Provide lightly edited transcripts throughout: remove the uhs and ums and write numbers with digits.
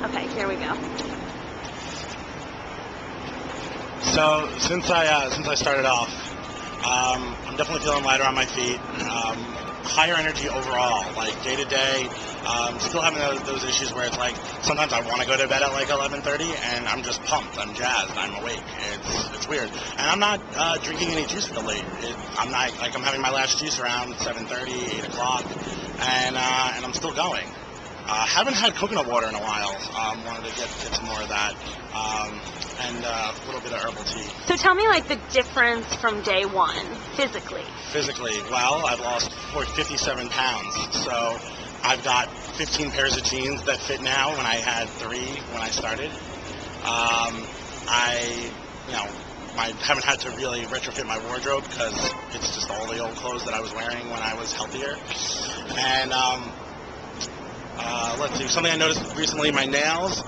Okay, here we go. So since I started off, I'm definitely feeling lighter on my feet. Higher energy overall, like day to day. Still having those issues where it's like sometimes I want to go to bed at like 11:30 and I'm just pumped, I'm jazzed, I'm awake. It's weird, and I'm not drinking any juice till late. I'm not like I'm having my last juice around 7:30, 8 o'clock, and I'm still going. Haven't had coconut water in a while. Wanted to get some more of that, and a little bit of herbal tea. So tell me like the difference from day one, physically. Physically, well, I've lost 57 pounds, so I've got 15 pairs of jeans that fit now when I had 3 when I started. I haven't had to really retrofit my wardrobe because it's just all the old clothes that I was wearing when I was healthier. And let's see, something I noticed recently, my nails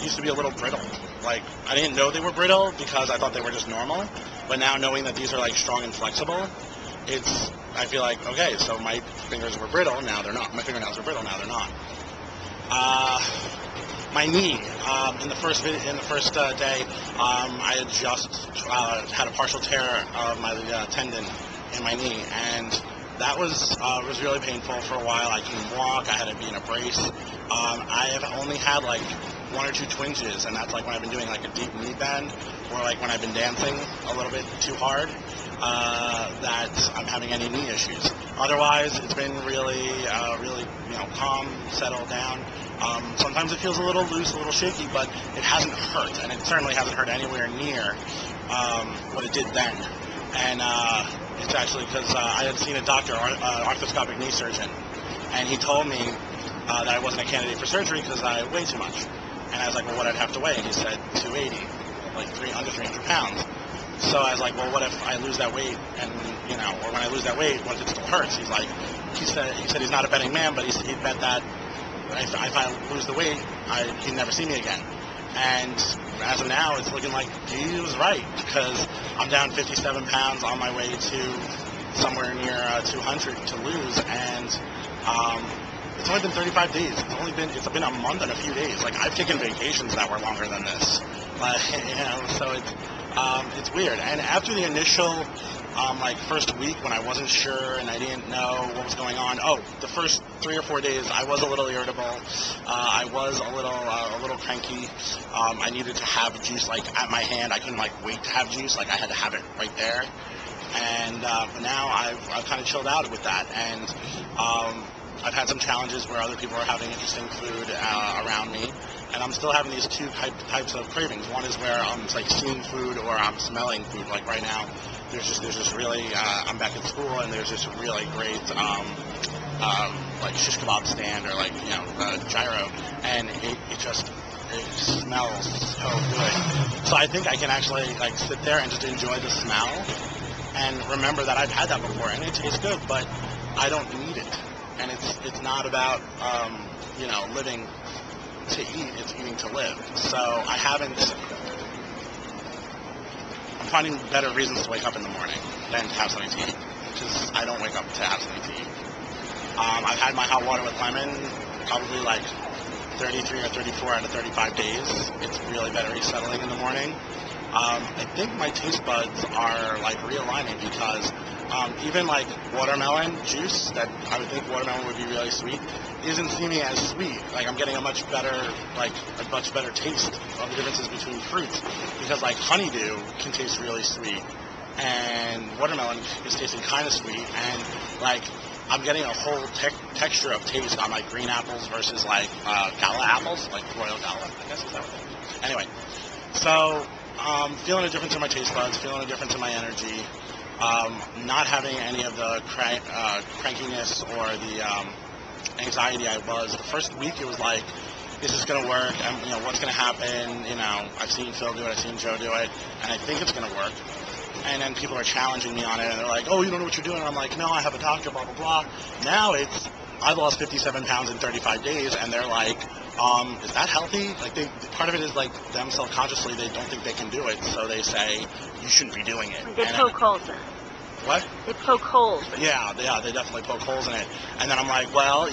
used to be a little brittle. Like, I didn't know they were brittle because I thought they were just normal, but now knowing that these are like strong and flexible, I feel like, okay, so my fingers were brittle, now they're not. My fingernails were brittle, now they're not. My knee, in the first day, I had just had a partial tear of my tendon in my knee, and that was really painful for a while. I couldn't walk. I had to be in a brace. I have only had like 1 or 2 twinges, and that's like when I've been doing like a deep knee bend, or like when I've been dancing a little bit too hard, that I'm having any knee issues. Otherwise, it's been really calm, settled down. Sometimes it feels a little loose, a little shaky, but it hasn't hurt, and it certainly hasn't hurt anywhere near what it did then. And it's actually because I had seen a doctor, arthroscopic knee surgeon, and he told me that I wasn't a candidate for surgery because I weigh too much. And I was like, well, what I'd have to weigh? And he said 280, like under 300 pounds. So I was like, well, what if I lose that weight? And or when I lose that weight, what if it still hurts? He said he's not a betting man, but he'd bet that if I lose the weight, he'd never see me again. And as of now, it's looking like he was right, because I'm down 57 pounds on my way to somewhere near 200 to lose, and it's only been 35 days. It's been a month and a few days. Like, I've taken vacations that were longer than this. So it's weird. And after the initial first week when I wasn't sure and I didn't know what was going on. The first 3 or 4 days I was a little irritable. I was a little cranky. I needed to have juice like at my hand. I couldn't wait to have juice. Like, I had to have it right there. And but now I've kind of chilled out with that. And I've had some challenges where other people are having interesting food around me, and I'm still having these 2 types of cravings. One is where I'm seeing food or I'm smelling food. Like right now, there's just really I'm back at school, and there's this really great shish kebab stand or gyro, and it smells so good. So I think I can actually sit there and just enjoy the smell and remember that I've had that before, and it tastes good, but I don't need it. And it's not about living to eat, it's eating to live. So I'm finding better reasons to wake up in the morning than to have something to eat, because I don't wake up to have something to eat. I've had my hot water with lemon probably 33 or 34 out of 35 days. It's really better resettling in the morning. I think my taste buds are realigning, because even watermelon juice, that I would think watermelon would be really sweet, isn't seeming as sweet. I'm getting a much better taste of the differences between fruits, because honeydew can taste really sweet, and watermelon is tasting kind of sweet, and I'm getting a whole texture of taste on green apples versus gala apples, royal gala, I guess is that what it is. Anyway, so feeling a difference in my taste buds, feeling a difference in my energy. Not having any of the crankiness or the anxiety I was. The first week it was is this going to work? And, what's going to happen? I've seen Phil do it, I've seen Joe do it, and I think it's going to work. And then people are challenging me on it, and they're like, oh, you don't know what you're doing. And I'm like, no, I have a doctor, blah, blah, blah. Now I've lost 57 pounds in 35 days, and they're like, is that healthy? Part of it is them self-consciously, they don't think they can do it, so they say, you shouldn't be doing it. They poke holes in. What? They poke holes. Yeah, they definitely poke holes in it. And then I'm like, well,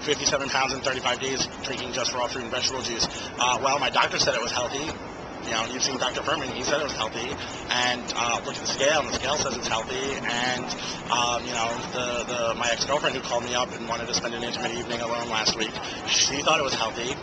57 pounds in 35 days drinking just raw fruit and vegetable juice. Well, my doctor said it was healthy. You've seen Dr. Furman. He said it was healthy. And look at the scale, and the scale says it's healthy. And, my ex-girlfriend who called me up and wanted to spend an intimate evening alone last week, she thought it was healthy.